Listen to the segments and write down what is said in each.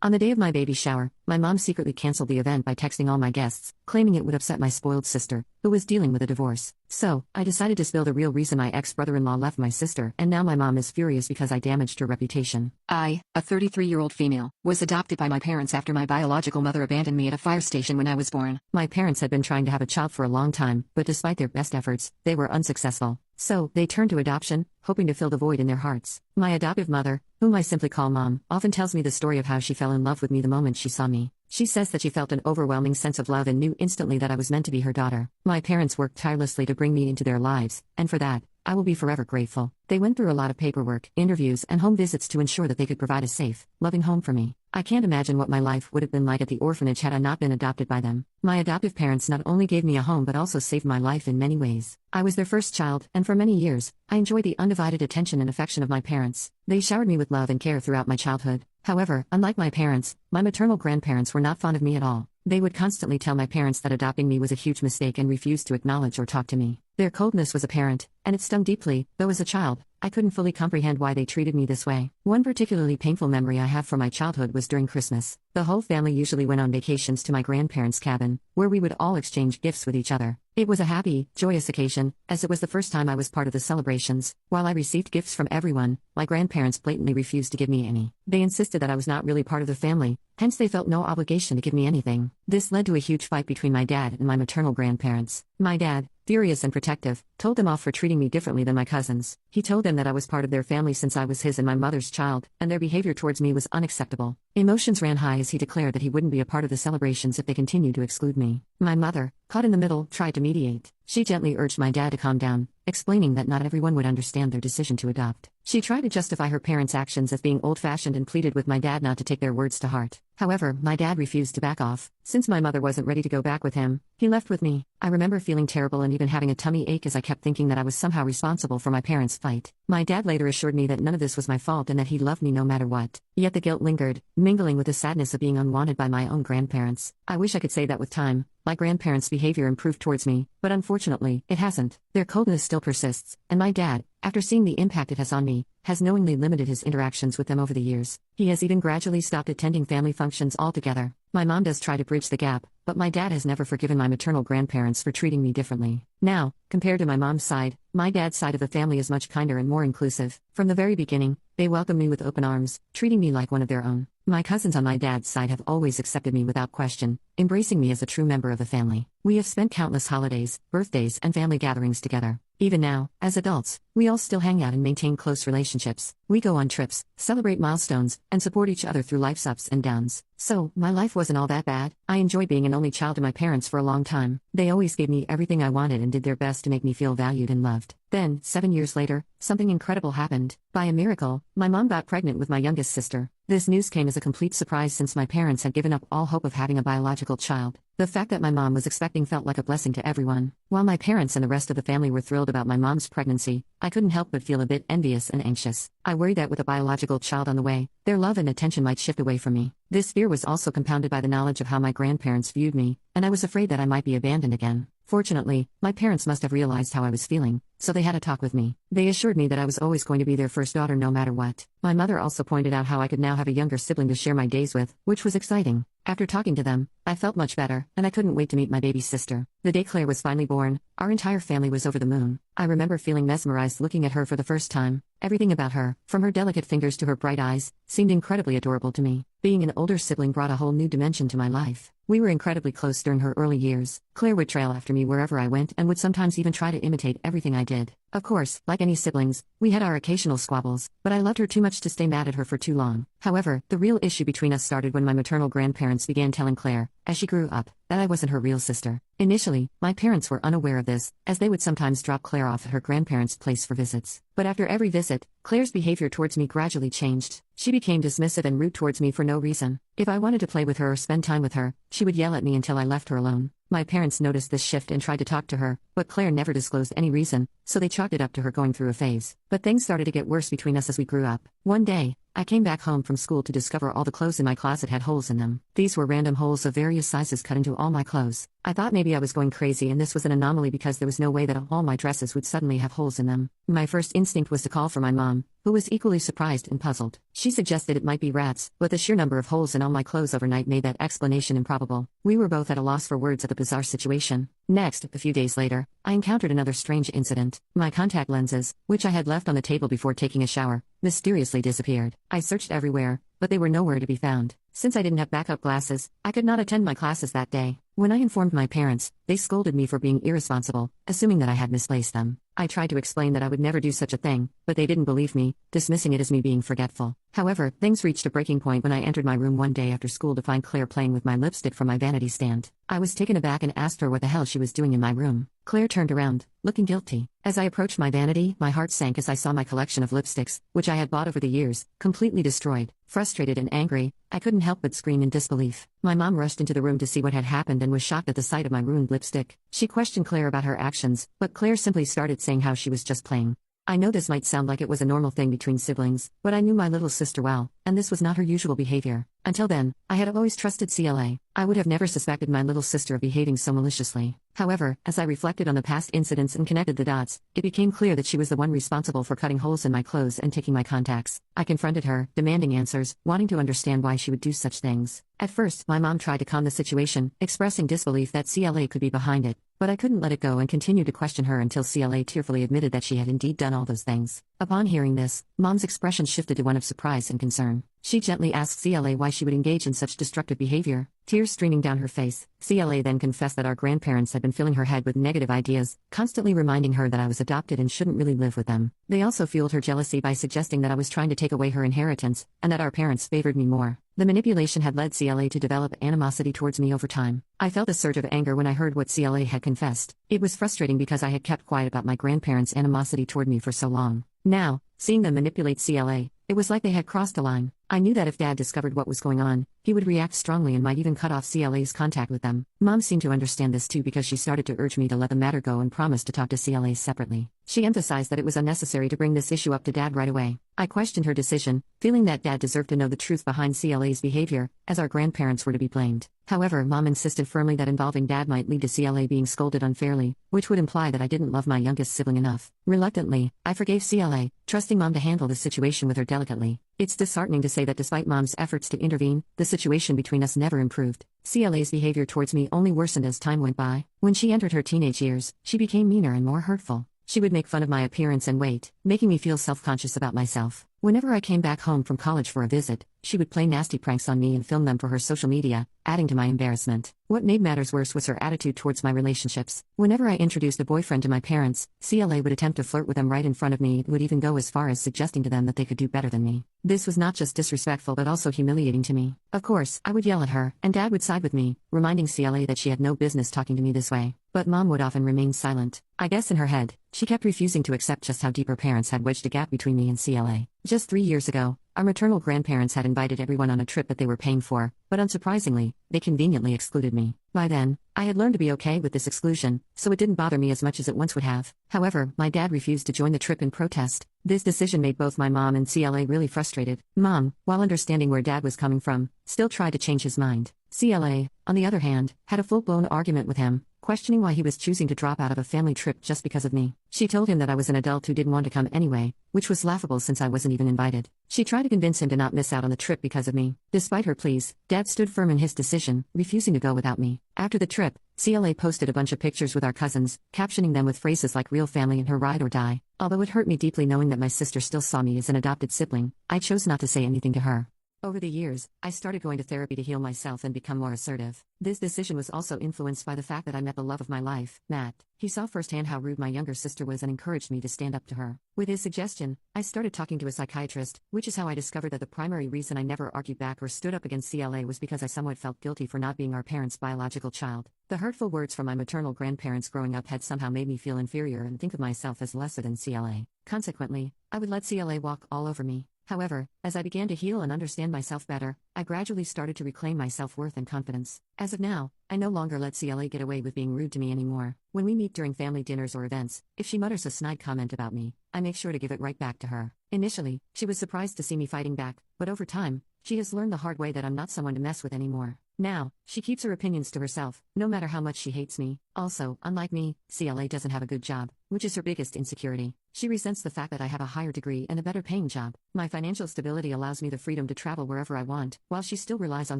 On the day of my baby shower, my mom secretly canceled the event by texting all my guests, claiming it would upset my spoiled sister, who was dealing with a divorce. So, I decided to spill the real reason my ex-brother-in-law left my sister, and now my mom is furious because I damaged her reputation. I, a 33-year-old female, was adopted by my parents after my biological mother abandoned me at a fire station when I was born. My parents had been trying to have a child for a long time, but despite their best efforts, they were unsuccessful. So, they turned to adoption, hoping to fill the void in their hearts. My adoptive mother, whom I simply call Mom, often tells me the story of how she fell in love with me the moment she saw me. She says that she felt an overwhelming sense of love and knew instantly that I was meant to be her daughter. My parents worked tirelessly to bring me into their lives, and for that, I will be forever grateful. They went through a lot of paperwork, interviews, and home visits to ensure that they could provide a safe, loving home for me. I can't imagine what my life would have been like at the orphanage had I not been adopted by them. My adoptive parents not only gave me a home but also saved my life in many ways. I was their first child, and for many years, I enjoyed the undivided attention and affection of my parents. They showered me with love and care throughout my childhood. However, unlike my parents, my maternal grandparents were not fond of me at all. They would constantly tell my parents that adopting me was a huge mistake and refused to acknowledge or talk to me. Their coldness was apparent, and it stung deeply, though as a child, I couldn't fully comprehend why they treated me this way. One particularly painful memory I have from my childhood was during Christmas. The whole family usually went on vacations to my grandparents' cabin, where we would all exchange gifts with each other. It was a happy, joyous occasion, as it was the first time I was part of the celebrations. While I received gifts from everyone, my grandparents blatantly refused to give me any. They insisted that I was not really part of the family, hence they felt no obligation to give me anything. This led to a huge fight between my dad and my maternal grandparents. My dad, furious and protective, told them off for treating me differently than my cousins. He told them that I was part of their family since I was his and my mother's child, and their behavior towards me was unacceptable. Emotions ran high as he declared that he wouldn't be a part of the celebrations if they continued to exclude me. My mother, caught in the middle, tried to mediate. She gently urged my dad to calm down, explaining that not everyone would understand their decision to adopt. She tried to justify her parents' actions as being old-fashioned and pleaded with my dad not to take their words to heart. However, my dad refused to back off. Since my mother wasn't ready to go back with him, he left with me. I remember feeling terrible and even having a tummy ache as I kept thinking that I was somehow responsible for my parents' fight. My dad later assured me that none of this was my fault and that he loved me no matter what. Yet the guilt lingered, mingling with the sadness of being unwanted by my own grandparents. I wish I could say that with time, my grandparents' behavior improved towards me, but unfortunately, it hasn't. Their coldness still persists, and my dad, after seeing the impact it has on me, has knowingly limited his interactions with them over the years. He has even gradually stopped attending family functions altogether. My mom does try to bridge the gap, but my dad has never forgiven my maternal grandparents for treating me differently. Now, compared to my mom's side, my dad's side of the family is much kinder and more inclusive. From the very beginning, they welcomed me with open arms, treating me like one of their own. My cousins on my dad's side have always accepted me without question, embracing me as a true member of the family. We have spent countless holidays, birthdays, and family gatherings together. Even now, as adults, we all still hang out and maintain close relationships. We go on trips, celebrate milestones, and support each other through life's ups and downs. So, my life wasn't all that bad. I enjoyed being an only child to my parents for a long time. They always gave me everything I wanted and did their best to make me feel valued and loved. Then, 7 years later, something incredible happened. By a miracle, my mom got pregnant with my youngest sister. This news came as a complete surprise since my parents had given up all hope of having a biological child. The fact that my mom was expecting felt like a blessing to everyone. While my parents and the rest of the family were thrilled about my mom's pregnancy, I couldn't help but feel a bit envious and anxious. I worried that with a biological child on the way, their love and attention might shift away from me. This fear was also compounded by the knowledge of how my grandparents viewed me, and I was afraid that I might be abandoned again. Fortunately, my parents must have realized how I was feeling, so they had a talk with me. They assured me that I was always going to be their first daughter no matter what. My mother also pointed out how I could now have a younger sibling to share my days with, which was exciting. After talking to them, I felt much better, and I couldn't wait to meet my baby sister. The day Claire was finally born, our entire family was over the moon. I remember feeling mesmerized looking at her for the first time. Everything about her, from her delicate fingers to her bright eyes, seemed incredibly adorable to me. Being an older sibling brought a whole new dimension to my life. We were incredibly close during her early years. Claire would trail after me wherever I went and would sometimes even try to imitate everything I did. Of course, like any siblings, we had our occasional squabbles, but I loved her too much to stay mad at her for too long. However, the real issue between us started when my maternal grandparents began telling Claire, as she grew up, that I wasn't her real sister. Initially, my parents were unaware of this, as they would sometimes drop Claire off at her grandparents' place for visits. But after every visit, Claire's behavior towards me gradually changed. She became dismissive and rude towards me for no reason. If I wanted to play with her or spend time with her, she would yell at me until I left her alone. My parents noticed this shift and tried to talk to her, but Claire never disclosed any reason, so they chalked it up to her going through a phase. But things started to get worse between us as we grew up. One day, I came back home from school to discover all the clothes in my closet had holes in them. These were random holes of various sizes cut into all my clothes. I thought maybe I was going crazy and this was an anomaly because there was no way that all my dresses would suddenly have holes in them. My first instinct was to call for my mom, who was equally surprised and puzzled. She suggested it might be rats, but the sheer number of holes in all my clothes overnight made that explanation improbable. We were both at a loss for words at the bizarre situation. Next, a few days later, I encountered another strange incident. My contact lenses, which I had left on the table before taking a shower, mysteriously disappeared. I searched everywhere, but they were nowhere to be found. Since I didn't have backup glasses, I could not attend my classes that day. When I informed my parents, they scolded me for being irresponsible, assuming that I had misplaced them. I tried to explain that I would never do such a thing, but they didn't believe me, dismissing it as me being forgetful. However, things reached a breaking point when I entered my room one day after school to find Claire playing with my lipstick from my vanity stand. I was taken aback and asked her what the hell she was doing in my room. Claire turned around, looking guilty. As I approached my vanity, my heart sank as I saw my collection of lipsticks, which I had bought over the years, completely destroyed. Frustrated and angry, I couldn't help but scream in disbelief. My mom rushed into the room to see what had happened and was shocked at the sight of my ruined lipstick. She questioned Claire about her actions, but Claire simply started saying how she was just playing. I know this might sound like it was a normal thing between siblings, but I knew my little sister well, and this was not her usual behavior. Until then, I had always trusted CLA. I would have never suspected my little sister of behaving so maliciously. However, as I reflected on the past incidents and connected the dots, it became clear that she was the one responsible for cutting holes in my clothes and taking my contacts. I confronted her, demanding answers, wanting to understand why she would do such things. At first, my mom tried to calm the situation, expressing disbelief that CLA could be behind it, but I couldn't let it go and continued to question her until CLA tearfully admitted that she had indeed done all those things. Upon hearing this, Mom's expression shifted to one of surprise and concern. She gently asked CLA why she would engage in such destructive behavior, tears streaming down her face. CLA then confessed that our grandparents had been filling her head with negative ideas, constantly reminding her that I was adopted and shouldn't really live with them. They also fueled her jealousy by suggesting that I was trying to take away her inheritance, and that our parents favored me more. The manipulation had led CLA to develop animosity towards me over time. I felt a surge of anger when I heard what CLA had confessed. It was frustrating because I had kept quiet about my grandparents' animosity toward me for so long. Now, seeing them manipulate CLA, it was like they had crossed a line. I knew that if Dad discovered what was going on, he would react strongly and might even cut off CLA's contact with them. Mom seemed to understand this too because she started to urge me to let the matter go and promised to talk to CLA separately. She emphasized that it was unnecessary to bring this issue up to Dad right away. I questioned her decision, feeling that Dad deserved to know the truth behind CLA's behavior, as our grandparents were to be blamed. However, Mom insisted firmly that involving Dad might lead to CLA being scolded unfairly, which would imply that I didn't love my youngest sibling enough. Reluctantly, I forgave CLA, trusting Mom to handle the situation with her delicately. It's disheartening to say that despite Mom's efforts to intervene, the situation between us never improved. CLA's behavior towards me only worsened as time went by. When she entered her teenage years, she became meaner and more hurtful. She would make fun of my appearance and weight, making me feel self-conscious about myself. Whenever I came back home from college for a visit, she would play nasty pranks on me and film them for her social media, adding to my embarrassment. What made matters worse was her attitude towards my relationships. Whenever I introduced a boyfriend to my parents, CLA would attempt to flirt with them right in front of me and would even go as far as suggesting to them that they could do better than me. This was not just disrespectful but also humiliating to me. Of course, I would yell at her, and Dad would side with me, reminding CLA that she had no business talking to me this way. But Mom would often remain silent. I guess in her head, she kept refusing to accept just how deep her parents had wedged a gap between me and CLA. Just 3 years ago, our maternal grandparents had invited everyone on a trip that they were paying for, but unsurprisingly, they conveniently excluded me. By then, I had learned to be okay with this exclusion, so it didn't bother me as much as it once would have. However, my dad refused to join the trip in protest. This decision made both my mom and CLA really frustrated. Mom, while understanding where Dad was coming from, still tried to change his mind. CLA, on the other hand, had a full-blown argument with him, questioning why he was choosing to drop out of a family trip just because of me. She told him that I was an adult who didn't want to come anyway, which was laughable since I wasn't even invited. She tried to convince him to not miss out on the trip because of me. Despite her pleas, Dad stood firm in his decision, refusing to go without me. After the trip, CLA posted a bunch of pictures with our cousins, captioning them with phrases like real family and her ride or die. Although it hurt me deeply knowing that my sister still saw me as an adopted sibling, I chose not to say anything to her. Over the years, I started going to therapy to heal myself and become more assertive. This decision was also influenced by the fact that I met the love of my life, Matt. He saw firsthand how rude my younger sister was and encouraged me to stand up to her. With his suggestion, I started talking to a psychiatrist, which is how I discovered that the primary reason I never argued back or stood up against CLA was because I somewhat felt guilty for not being our parents' biological child. The hurtful words from my maternal grandparents growing up had somehow made me feel inferior and think of myself as lesser than CLA. Consequently, I would let CLA walk all over me. However, as I began to heal and understand myself better, I gradually started to reclaim my self-worth and confidence. As of now, I no longer let CLA get away with being rude to me anymore. When we meet during family dinners or events, if she mutters a snide comment about me, I make sure to give it right back to her. Initially, she was surprised to see me fighting back, but over time, she has learned the hard way that I'm not someone to mess with anymore. Now, she keeps her opinions to herself, no matter how much she hates me. Also, unlike me, CLA doesn't have a good job, which is her biggest insecurity. She resents the fact that I have a higher degree and a better paying job. My financial stability allows me the freedom to travel wherever I want, while she still relies on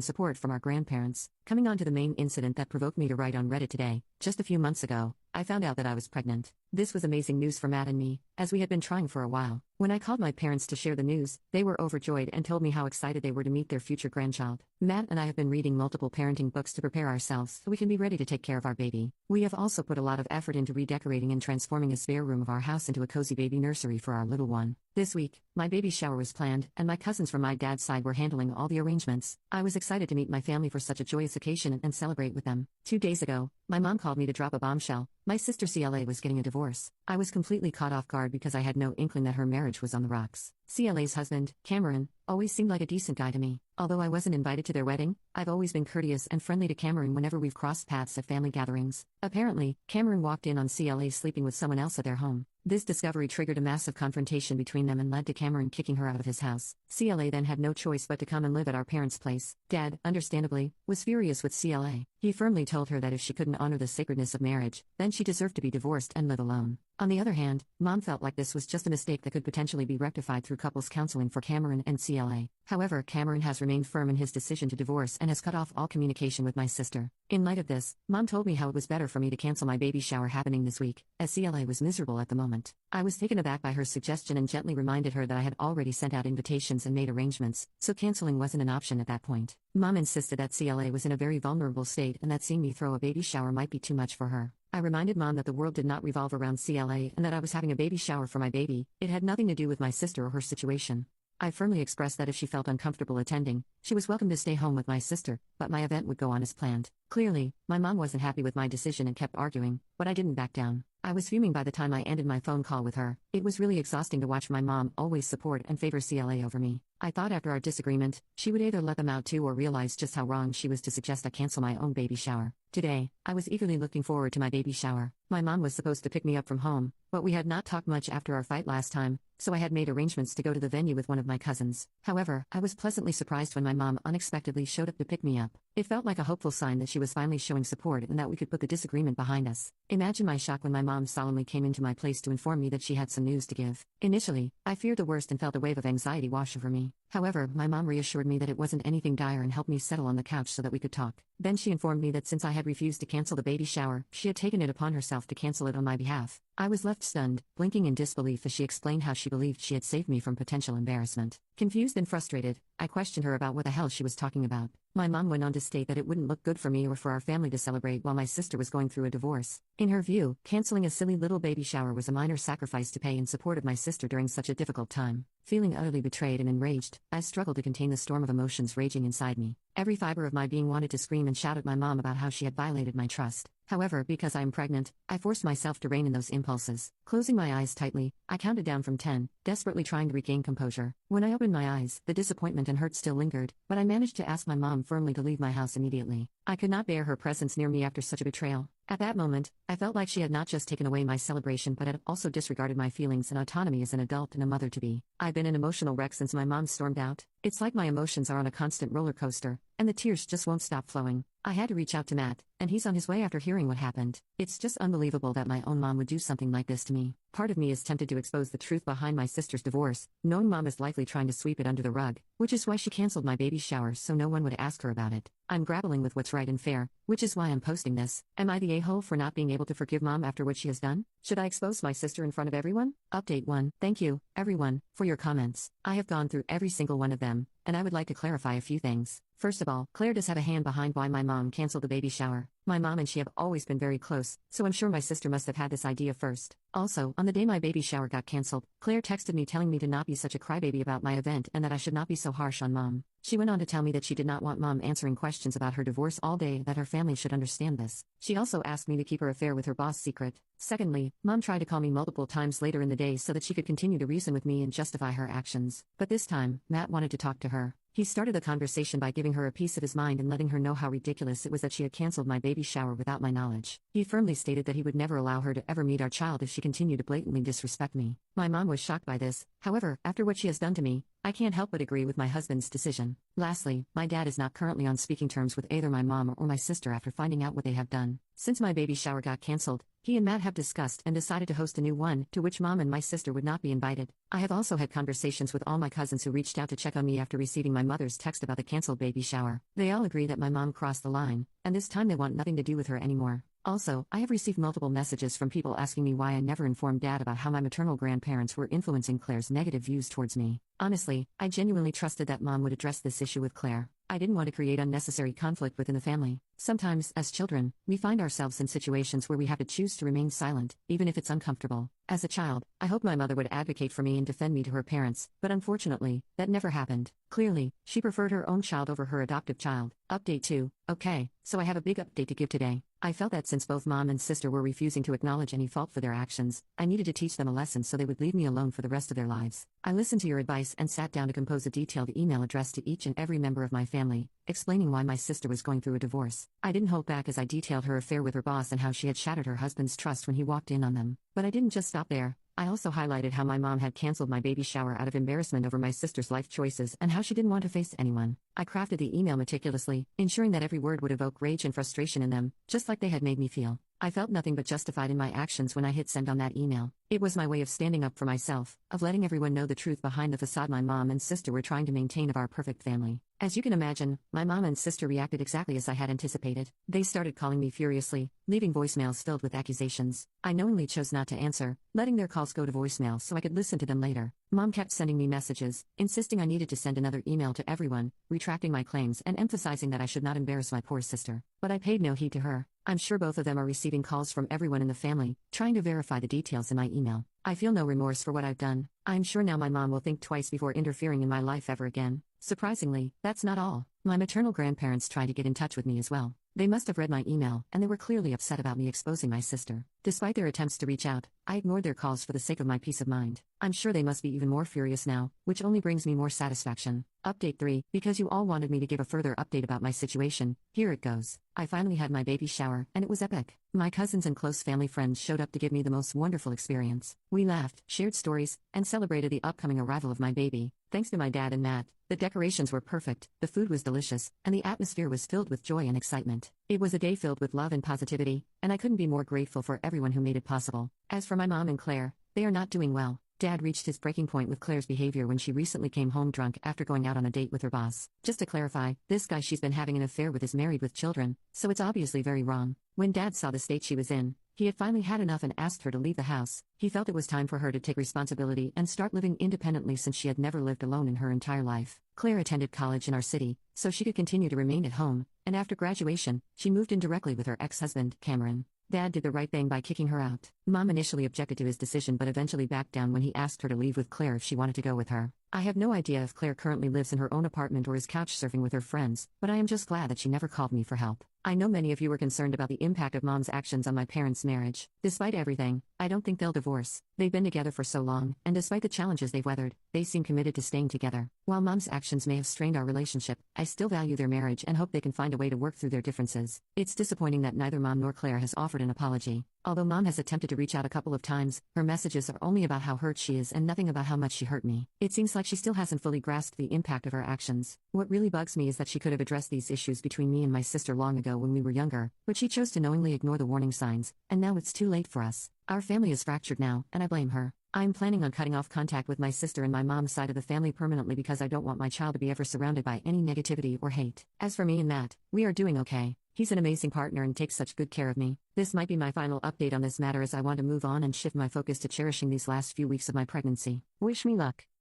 support from our grandparents. Coming on to the main incident that provoked me to write on Reddit today, just a few months ago, I found out that I was pregnant. This was amazing news for Matt and me, as we had been trying for a while. When I called my parents to share the news, they were overjoyed and told me how excited they were to meet their future grandchild. Matt and I have been reading multiple parenting books to prepare ourselves so we can be ready to take care of our baby. We have also put a lot of effort into redecorating and transforming a spare room of our house into a cozy baby nursery for our little one. This week, my baby shower was planned, and my cousins from my dad's side were handling all the arrangements. I was excited to meet my family for such a joyous occasion and celebrate with them. 2 days ago, my mom called me to drop a bombshell. My sister CLA was getting a divorce. I was completely caught off guard because I had no inkling that her marriage was on the rocks. CLA's husband, Cameron, always seemed like a decent guy to me. Although I wasn't invited to their wedding, I've always been courteous and friendly to Cameron whenever we've crossed paths at family gatherings. Apparently, Cameron walked in on CLA sleeping with someone else at their home. This discovery triggered a massive confrontation between them and led to Cameron kicking her out of his house. CLA then had no choice but to come and live at our parents' place. Dad, understandably, was furious with CLA. He firmly told her that if she couldn't honor the sacredness of marriage, then she deserved to be divorced and live alone. On the other hand, Mom felt like this was just a mistake that could potentially be rectified through couples counseling for Cameron and CLA. However, Cameron has remained firm in his decision to divorce and has cut off all communication with my sister. In light of this, Mom told me how it was better for me to cancel my baby shower happening this week, as CLA was miserable at the moment. I was taken aback by her suggestion and gently reminded her that I had already sent out invitations and made arrangements, so canceling wasn't an option at that point. Mom insisted that CLA was in a very vulnerable state and that seeing me throw a baby shower might be too much for her. I reminded Mom that the world did not revolve around CLA and that I was having a baby shower for my baby. It had nothing to do with my sister or her situation. I firmly expressed that if she felt uncomfortable attending, she was welcome to stay home with my sister, but my event would go on as planned. Clearly, my mom wasn't happy with my decision and kept arguing, but I didn't back down. I was fuming by the time I ended my phone call with her. It was really exhausting to watch my mom always support and favor CLA over me. I thought after our disagreement, she would either let them out too or realize just how wrong she was to suggest I cancel my own baby shower. Today, I was eagerly looking forward to my baby shower. My mom was supposed to pick me up from home, but we had not talked much after our fight last time, so I had made arrangements to go to the venue with one of my cousins. However, I was pleasantly surprised when my mom unexpectedly showed up to pick me up. It felt like a hopeful sign that she was finally showing support and that we could put the disagreement behind us. Imagine my shock when my mom solemnly came into my place to inform me that she had some news to give. Initially, I feared the worst and felt a wave of anxiety wash over me. However, my mom reassured me that it wasn't anything dire and helped me settle on the couch so that we could talk. Then she informed me that since I had refused to cancel the baby shower, she had taken it upon herself to cancel it on my behalf. I was left stunned, blinking in disbelief as she explained how she believed she had saved me from potential embarrassment. Confused and frustrated, I questioned her about what the hell she was talking about. My mom went on to state that it wouldn't look good for me or for our family to celebrate while my sister was going through a divorce. In her view, canceling a silly little baby shower was a minor sacrifice to pay in support of my sister during such a difficult time. Feeling utterly betrayed and enraged, I struggled to contain the storm of emotions raging inside me. Every fiber of my being wanted to scream and shout at my mom about how she had violated my trust. However, because I am pregnant, I forced myself to rein in those impulses. Closing my eyes tightly, I counted down from 10, desperately trying to regain composure. When I opened my eyes, the disappointment and hurt still lingered, but I managed to ask my mom firmly to leave my house immediately. I could not bear her presence near me after such a betrayal. At that moment, I felt like she had not just taken away my celebration but had also disregarded my feelings and autonomy as an adult and a mother-to-be. I've been an emotional wreck since my mom stormed out. It's like my emotions are on a constant roller coaster, and the tears just won't stop flowing. I had to reach out to Matt, and he's on his way after hearing what happened. It's just unbelievable that my own mom would do something like this to me. Part of me is tempted to expose the truth behind my sister's divorce, knowing Mom is likely trying to sweep it under the rug, which is why she canceled my baby shower so no one would ask her about it. I'm grappling with what's right and fair, which is why I'm posting this. Am I the a-hole for not being able to forgive Mom after what she has done? Should I expose my sister in front of everyone? Update 1. Thank you, everyone, for your comments. I have gone through every single one of them, and I would like to clarify a few things. First of all, Claire does have a hand behind why my mom mom canceled the baby shower. My mom and she have always been very close, so I'm sure my sister must have had this idea first. Also, on the day my baby shower got canceled, Claire texted me telling me to not be such a crybaby about my event and that I should not be so harsh on mom. She went on to tell me that she did not want mom answering questions about her divorce all day, that her family should understand this. She also asked me to keep her affair with her boss secret. Secondly, mom tried to call me multiple times later in the day so that she could continue to reason with me and justify her actions. But this time, Matt wanted to talk to her. He started the conversation by giving her a piece of his mind and letting her know how ridiculous it was that she had canceled my baby shower without my knowledge. He firmly stated that he would never allow her to ever meet our child if she continued to blatantly disrespect me. My mom was shocked by this. However, after what she has done to me, I can't help but agree with my husband's decision. Lastly, my dad is not currently on speaking terms with either my mom or my sister after finding out what they have done. Since my baby shower got canceled, he and Matt have discussed and decided to host a new one, to which mom and my sister would not be invited. I have also had conversations with all my cousins who reached out to check on me after receiving my mother's text about the canceled baby shower. They all agree that my mom crossed the line, and this time they want nothing to do with her anymore. Also, I have received multiple messages from people asking me why I never informed Dad about how my maternal grandparents were influencing Claire's negative views towards me. Honestly, I genuinely trusted that Mom would address this issue with Claire. I didn't want to create unnecessary conflict within the family. Sometimes, as children, we find ourselves in situations where we have to choose to remain silent, even if it's uncomfortable. As a child, I hoped my mother would advocate for me and defend me to her parents, but unfortunately, that never happened. Clearly, she preferred her own child over her adoptive child. Update 2. Okay, so I have a big update to give today. I felt that since both mom and sister were refusing to acknowledge any fault for their actions, I needed to teach them a lesson so they would leave me alone for the rest of their lives. I listened to your advice and sat down to compose a detailed email addressed to each and every member of my family, explaining why my sister was going through a divorce. I didn't hold back as I detailed her affair with her boss and how she had shattered her husband's trust when he walked in on them. But I didn't just stop there. I also highlighted how my mom had canceled my baby shower out of embarrassment over my sister's life choices and how she didn't want to face anyone. I crafted the email meticulously, ensuring that every word would evoke rage and frustration in them, just like they had made me feel. I felt nothing but justified in my actions when I hit send on that email. It was my way of standing up for myself, of letting everyone know the truth behind the facade my mom and sister were trying to maintain of our perfect family. As you can imagine, my mom and sister reacted exactly as I had anticipated. They started calling me furiously, leaving voicemails filled with accusations. I knowingly chose not to answer, letting their calls go to voicemail so I could listen to them later. Mom kept sending me messages, insisting I needed to send another email to everyone, retracting my claims and emphasizing that I should not embarrass my poor sister. But I paid no heed to her. I'm sure both of them are receiving calls from everyone in the family, trying to verify the details in my email. I feel no remorse for what I've done. I'm sure now my mom will think twice before interfering in my life ever again. Surprisingly, that's not all. My maternal grandparents tried to get in touch with me as well. They must have read my email, and they were clearly upset about me exposing my sister. Despite their attempts to reach out, I ignored their calls for the sake of my peace of mind. I'm sure they must be even more furious now, which only brings me more satisfaction. Update 3, because you all wanted me to give a further update about my situation, here it goes. I finally had my baby shower, and it was epic. My cousins and close family friends showed up to give me the most wonderful experience. We laughed, shared stories, and celebrated the upcoming arrival of my baby. Thanks to my dad and Matt, the decorations were perfect, the food was delicious, and the atmosphere was filled with joy and excitement. It was a day filled with love and positivity, and I couldn't be more grateful for everyone who made it possible. As for my mom and Claire, they are not doing well. Dad reached his breaking point with Claire's behavior when she recently came home drunk after going out on a date with her boss. Just to clarify, this guy she's been having an affair with is married with children, so it's obviously very wrong. When Dad saw the state she was in, he had finally had enough and asked her to leave the house. He felt it was time for her to take responsibility and start living independently since she had never lived alone in her entire life. Claire attended college in our city, so she could continue to remain at home, and after graduation, she moved in directly with her ex-husband, Cameron. Dad did the right thing by kicking her out. Mom initially objected to his decision but eventually backed down when he asked her to leave with Claire if she wanted to go with her. I have no idea if Claire currently lives in her own apartment or is couch surfing with her friends, but I am just glad that she never called me for help. I know many of you were concerned about the impact of Mom's actions on my parents' marriage. Despite everything, I don't think they'll divorce. They've been together for so long, and despite the challenges they've weathered, they seem committed to staying together. While Mom's actions may have strained our relationship, I still value their marriage and hope they can find a way to work through their differences. It's disappointing that neither Mom nor Claire has offered an apology. Although Mom has attempted to reach out a couple of times, her messages are only about how hurt she is and nothing about how much she hurt me. It seems like she still hasn't fully grasped the impact of her actions. What really bugs me is that she could have addressed these issues between me and my sister long ago when we were younger, but she chose to knowingly ignore the warning signs, and now it's too late for us. Our family is fractured now, and I blame her. I'm planning on cutting off contact with my sister and my mom's side of the family permanently because I don't want my child to be ever surrounded by any negativity or hate. As for me and Matt, we are doing okay. He's an amazing partner and takes such good care of me. This might be my final update on this matter as I want to move on and shift my focus to cherishing these last few weeks of my pregnancy. Wish me luck.